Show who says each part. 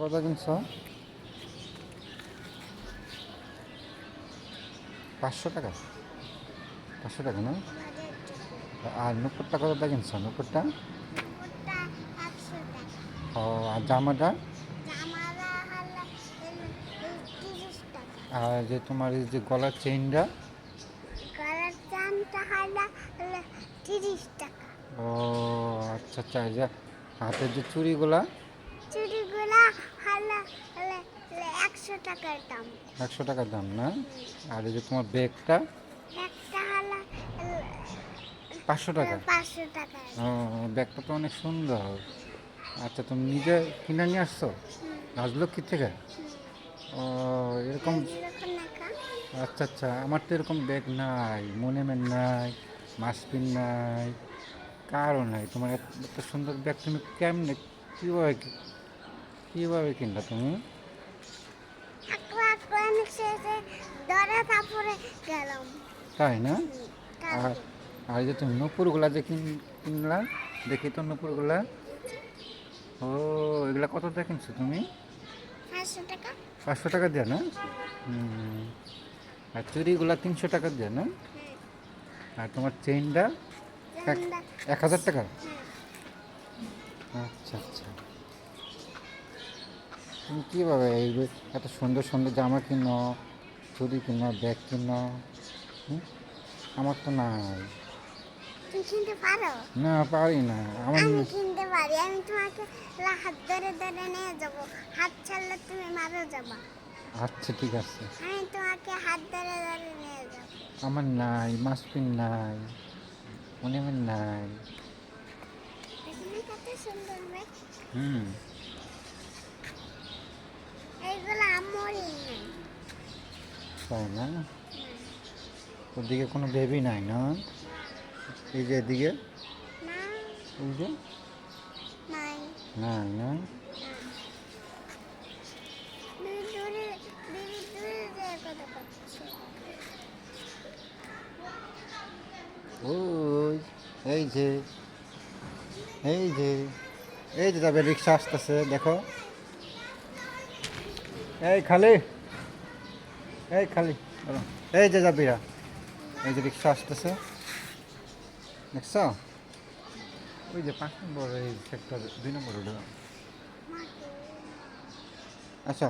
Speaker 1: কত কিনছ? 500 টাকা। 500 টাকা না? আর নুপুরটা কত কিনছ? নুপুরটা ও, আর জামাটা? আর যে তোমার এই যে গলার চেইনটা? ও আচ্ছা আচ্ছা। এই যে হাতের যে চুড়িগুলা? 100 টাকার দাম না? আর এই যে তোমার ব্যাগটা? 500 টাকা। ও, ব্যাগটা তো অনেক সুন্দর। আচ্ছা, তুমি নিজে কিনে নিয়ে আসছো রাজলক্ষ্মী থেকে? ও, এরকম। আচ্ছা আচ্ছা, আমার তো এরকম ব্যাগ নাই, মনেমের নাই, মাসপিন নাই, কারও নাই। তোমার এত সুন্দর ব্যাগ তুমি কেমনে, কীভাবে কীভাবে কিনলা তুমি? তাই না? আর আর এই যে তুমি নূপুরগুলা যে কিনলা, দেখি তো নূপুরগুলা। ও, এগুলা কত টাকা কিনছো তুমি? 500 টাকা দিয়ে না? হুম। আর চুড়িগুলা 300 টাকা দিয়ে না? আর তোমার চেইনটা 1000 টাকা? আচ্ছা আচ্ছা। তুমি কীভাবে এই যে এত সুন্দর সুন্দর জামা কিনো, চুড়ি কিনো, ব্যাগ কিনো? হুম? আমার তো নাই।
Speaker 2: তুমি কিনতে পারো?
Speaker 1: না, পারি না আমার।
Speaker 2: আমি কিনতে পারি। আমি তোমাকে হাত ধরে ধরে নিয়ে যাব। হাত ছাড়লে তুমি মারা যাবা।
Speaker 1: আচ্ছা ঠিক আছে।
Speaker 2: আমি তোমাকে হাত ধরে ধরে নিয়ে যাব।
Speaker 1: আমার নাই, মাসপিন নাই, মনে নাই।
Speaker 2: এখানে কত সুন্দর ব্যাগ।
Speaker 1: হুম।
Speaker 2: এইগুলো আমারই নেই।
Speaker 1: তাই না? ওদিকে কোনো বেবি নাই না? এই যে এদিকে,
Speaker 2: না,
Speaker 1: এই যে
Speaker 2: নাই।
Speaker 1: নাই না?
Speaker 2: দূরে দূরে দূরে যেয়ে কথা বলছো।
Speaker 1: ওই, এই যে, এই যে, এই যে যাবে, রিক্সা আসতেছে দেখো। এই খালি, এই খালি, দাঁড়াও। এই যে যাবিরা, এই যে রিক্সা আসতেছে দেখছ? ওই যে 5 নম্বর, এই সেক্টর 2 নম্বর। আচ্ছা।